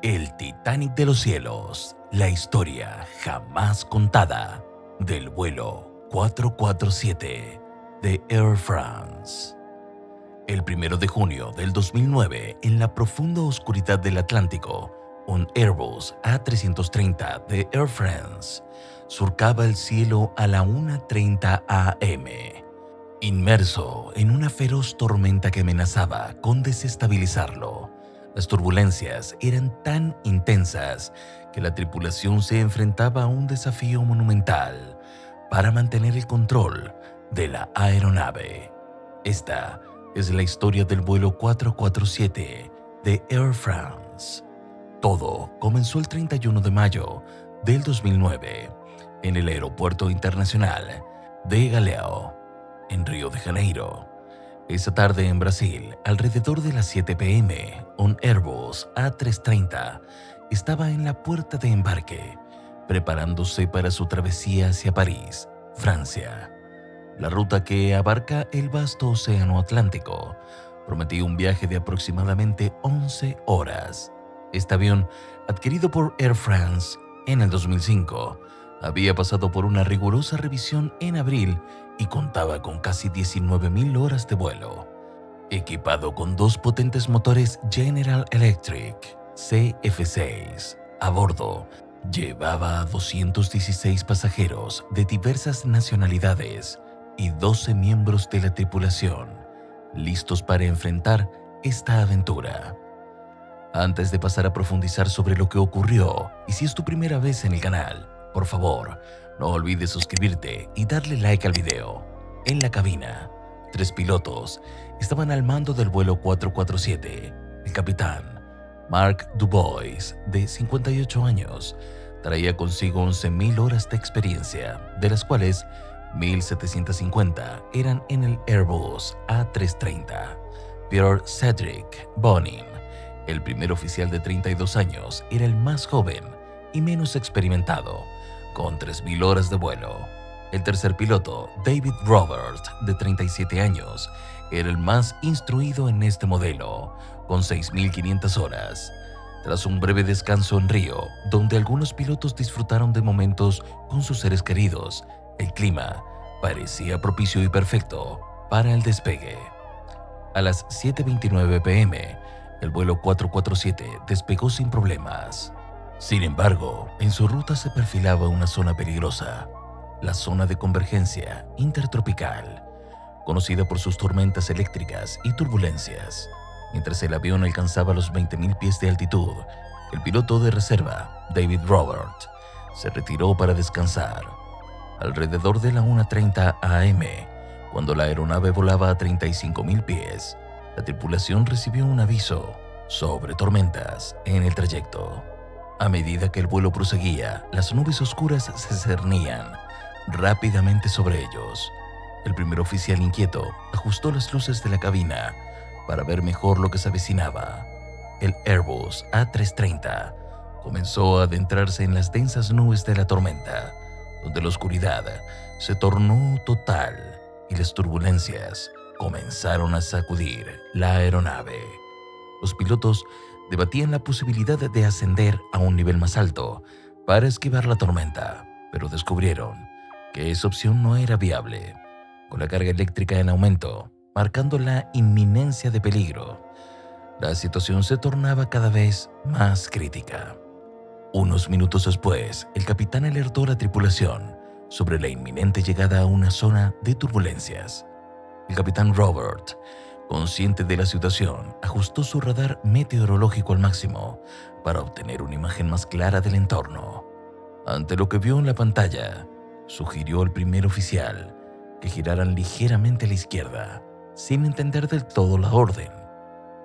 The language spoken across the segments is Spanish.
El Titanic de los cielos, la historia jamás contada del vuelo 447 de Air France. El 1 de junio del 2009, en la profunda oscuridad del Atlántico, un Airbus A330 de Air France surcaba el cielo a la 1:30 a.m., inmerso en una feroz tormenta que amenazaba con desestabilizarlo. Las turbulencias eran tan intensas que la tripulación se enfrentaba a un desafío monumental para mantener el control de la aeronave. Esta es la historia del vuelo 447 de Air France. Todo comenzó el 31 de mayo del 2009 en el Aeropuerto Internacional de Galeão, en Río de Janeiro. Esa tarde en Brasil, alrededor de las 7 p.m., un Airbus A330 estaba en la puerta de embarque, preparándose para su travesía hacia París, Francia. La ruta, que abarca el vasto océano Atlántico, prometía un viaje de aproximadamente 11 horas. Este avión, adquirido por Air France en el 2005, había pasado por una rigurosa revisión en abril y contaba con casi 19.000 horas de vuelo. Equipado con dos potentes motores General Electric CF6 a bordo, llevaba a 216 pasajeros de diversas nacionalidades y 12 miembros de la tripulación, listos para enfrentar esta aventura. Antes de pasar a profundizar sobre lo que ocurrió, y si es tu primera vez en el canal, por favor, no olvides suscribirte y darle like al video. En la cabina, 3 pilotos estaban al mando del vuelo 447. El capitán, Marc Dubois, de 58 años, traía consigo 11.000 horas de experiencia, de las cuales 1.750 eran en el Airbus A330. Pierre-Cédric Bonin, el primer oficial de 32 años, era el más joven y menos experimentado, con 3.000 horas de vuelo. El tercer piloto, David Robert, de 37 años, era el más instruido en este modelo, con 6.500 horas. Tras un breve descanso en Río, donde algunos pilotos disfrutaron de momentos con sus seres queridos, el clima parecía propicio y perfecto para el despegue. A las 7:29 p.m., el vuelo 447 despegó sin problemas. Sin embargo, en su ruta se perfilaba una zona peligrosa, la zona de convergencia intertropical, conocida por sus tormentas eléctricas y turbulencias. Mientras el avión alcanzaba los 20.000 pies de altitud, el piloto de reserva, David Robert, se retiró para descansar. Alrededor de la 1:30 a.m., cuando la aeronave volaba a 35.000 pies, la tripulación recibió un aviso sobre tormentas en el trayecto. A medida que el vuelo proseguía, las nubes oscuras se cernían rápidamente sobre ellos. El primer oficial, inquieto, ajustó las luces de la cabina para ver mejor lo que se avecinaba. El Airbus A330 comenzó a adentrarse en las densas nubes de la tormenta, donde la oscuridad se tornó total y las turbulencias comenzaron a sacudir la aeronave. Los pilotos debatían la posibilidad de ascender a un nivel más alto para esquivar la tormenta, pero descubrieron que esa opción no era viable. Con la carga eléctrica en aumento, marcando la inminencia de peligro, la situación se tornaba cada vez más crítica. Unos minutos después, el capitán alertó a la tripulación sobre la inminente llegada a una zona de turbulencias. El capitán Robert, consciente de la situación, ajustó su radar meteorológico al máximo para obtener una imagen más clara del entorno. Ante lo que vio en la pantalla, sugirió al primer oficial que giraran ligeramente a la izquierda, sin entender del todo la orden.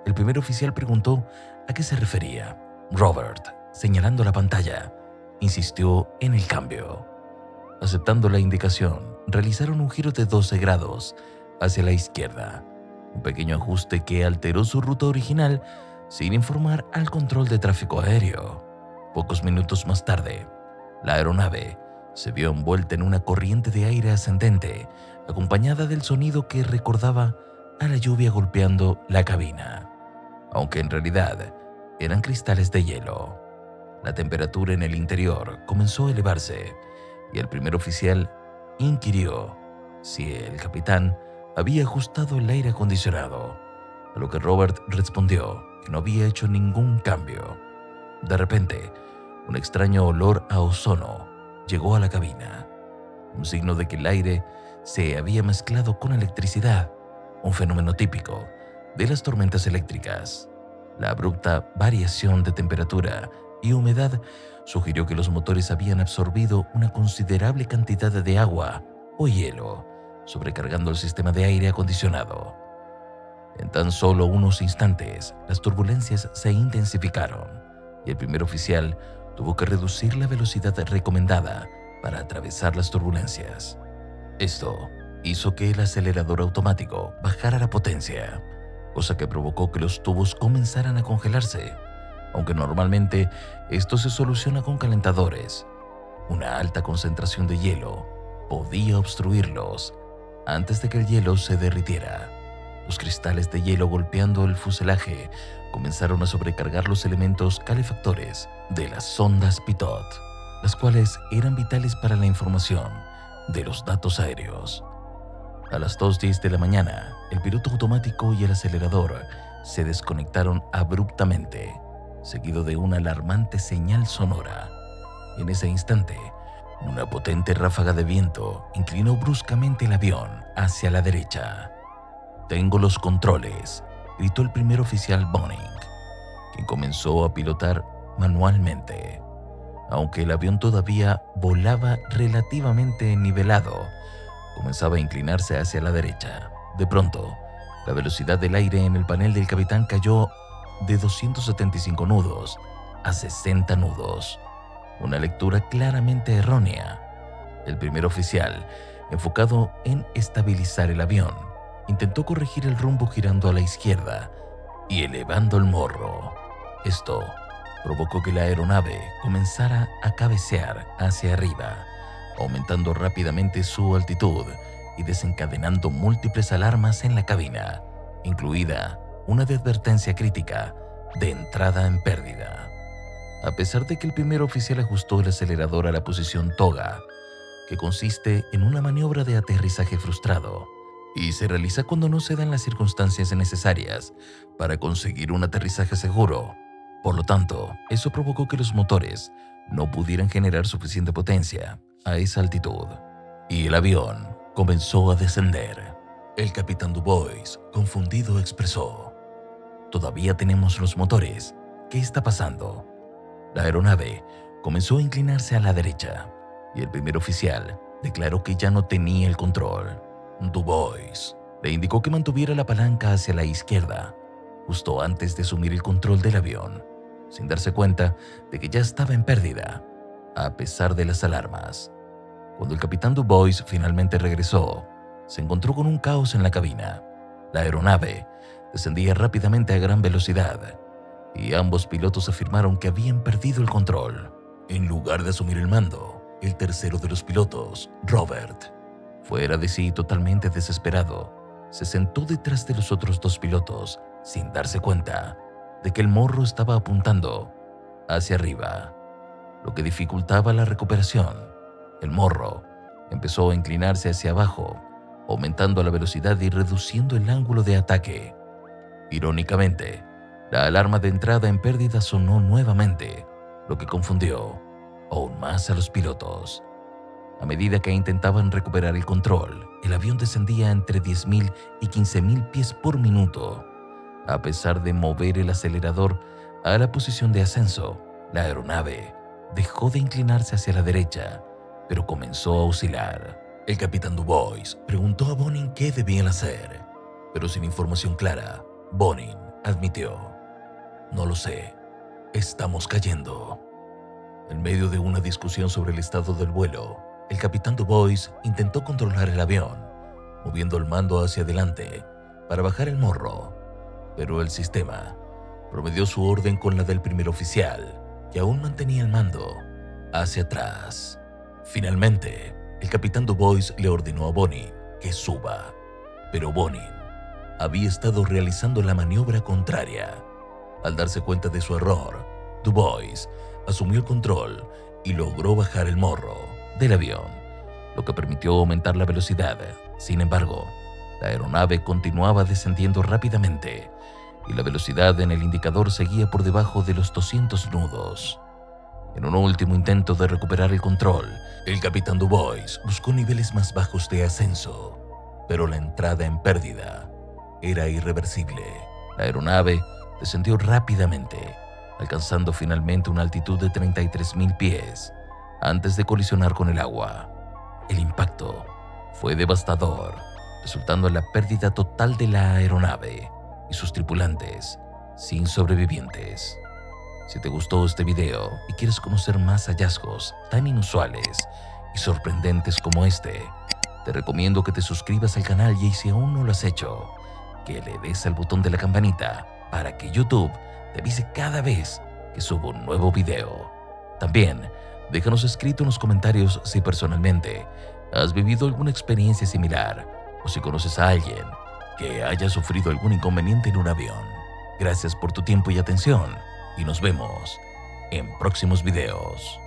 El primer oficial preguntó a qué se refería. Robert, señalando la pantalla, insistió en el cambio. Aceptando la indicación, realizaron un giro de 12 grados hacia la izquierda, un pequeño ajuste que alteró su ruta original sin informar al control de tráfico aéreo. Pocos minutos más tarde, la aeronave se vio envuelta en una corriente de aire ascendente, acompañada del sonido que recordaba a la lluvia golpeando la cabina, aunque en realidad eran cristales de hielo. La temperatura en el interior comenzó a elevarse y el primer oficial inquirió si el capitán había ajustado el aire acondicionado, a lo que Robert respondió que no había hecho ningún cambio. De repente, un extraño olor a ozono llegó a la cabina, un signo de que el aire se había mezclado con electricidad, un fenómeno típico de las tormentas eléctricas. La abrupta variación de temperatura y humedad sugirió que los motores habían absorbido una considerable cantidad de agua o hielo, sobrecargando el sistema de aire acondicionado. En tan solo unos instantes, las turbulencias se intensificaron y el primer oficial tuvo que reducir la velocidad recomendada para atravesar las turbulencias. Esto hizo que el acelerador automático bajara la potencia, cosa que provocó que los tubos comenzaran a congelarse, aunque normalmente esto se soluciona con calentadores. Una alta concentración de hielo podía obstruirlos antes de que el hielo se derritiera. Los cristales de hielo golpeando el fuselaje comenzaron a sobrecargar los elementos calefactores de las sondas Pitot, las cuales eran vitales para la información de los datos aéreos. A las 2:10 de la mañana, el piloto automático y el acelerador se desconectaron abruptamente, seguido de una alarmante señal sonora. En ese instante, una potente ráfaga de viento inclinó bruscamente el avión hacia la derecha. «Tengo los controles», gritó el primer oficial Boning, quien comenzó a pilotar manualmente. Aunque el avión todavía volaba relativamente nivelado, comenzaba a inclinarse hacia la derecha. De pronto, la velocidad del aire en el panel del capitán cayó de 275 nudos a 60 nudos. Una lectura claramente errónea. El primer oficial, enfocado en estabilizar el avión, intentó corregir el rumbo girando a la izquierda y elevando el morro. Esto provocó que la aeronave comenzara a cabecear hacia arriba, aumentando rápidamente su altitud y desencadenando múltiples alarmas en la cabina, incluida una de advertencia crítica de entrada en pérdida. A pesar de que el primer oficial ajustó el acelerador a la posición toga, que consiste en una maniobra de aterrizaje frustrado, y se realiza cuando no se dan las circunstancias necesarias para conseguir un aterrizaje seguro. Por lo tanto, eso provocó que los motores no pudieran generar suficiente potencia a esa altitud, y el avión comenzó a descender. El capitán Dubois, confundido, expresó: «Todavía tenemos los motores. ¿Qué está pasando?». La aeronave comenzó a inclinarse a la derecha, y el primer oficial declaró que ya no tenía el control. Dubois le indicó que mantuviera la palanca hacia la izquierda, justo antes de asumir el control del avión, sin darse cuenta de que ya estaba en pérdida, a pesar de las alarmas. Cuando el capitán Dubois finalmente regresó, se encontró con un caos en la cabina. La aeronave descendía rápidamente a gran velocidad, y ambos pilotos afirmaron que habían perdido el control. En lugar de asumir el mando, el tercero de los pilotos, Robert, fuera de sí totalmente desesperado, se sentó detrás de los otros dos pilotos sin darse cuenta de que el morro estaba apuntando hacia arriba, lo que dificultaba la recuperación. El morro empezó a inclinarse hacia abajo, aumentando la velocidad y reduciendo el ángulo de ataque. Irónicamente, la alarma de entrada en pérdida sonó nuevamente, lo que confundió aún más a los pilotos. A medida que intentaban recuperar el control, el avión descendía entre 10.000 y 15.000 pies por minuto. A pesar de mover el acelerador a la posición de ascenso, la aeronave dejó de inclinarse hacia la derecha, pero comenzó a oscilar. El capitán Dubois preguntó a Boning qué debían hacer, pero sin información clara, Boning admitió: «No lo sé, estamos cayendo». En medio de una discusión sobre el estado del vuelo, el capitán Dubois intentó controlar el avión, moviendo el mando hacia adelante para bajar el morro, pero el sistema promedió su orden con la del primer oficial, que aún mantenía el mando hacia atrás. Finalmente, el capitán Dubois le ordenó a Boning que suba, pero Boning había estado realizando la maniobra contraria. Al darse cuenta de su error, Du Bois asumió el control y logró bajar el morro del avión, lo que permitió aumentar la velocidad. Sin embargo, la aeronave continuaba descendiendo rápidamente y la velocidad en el indicador seguía por debajo de los 200 nudos. En un último intento de recuperar el control, el capitán Du Bois buscó niveles más bajos de ascenso, pero la entrada en pérdida era irreversible. La aeronave descendió rápidamente, alcanzando finalmente una altitud de 33.000 pies antes de colisionar con el agua. El impacto fue devastador, resultando en la pérdida total de la aeronave y sus tripulantes, sin sobrevivientes. Si te gustó este video y quieres conocer más hallazgos tan inusuales y sorprendentes como este, te recomiendo que te suscribas al canal y si aún no lo has hecho, que le des al botón de la campanita para que YouTube te avise cada vez que subo un nuevo video. También, déjanos escrito en los comentarios si personalmente has vivido alguna experiencia similar o si conoces a alguien que haya sufrido algún inconveniente en un avión. Gracias por tu tiempo y atención y nos vemos en próximos videos.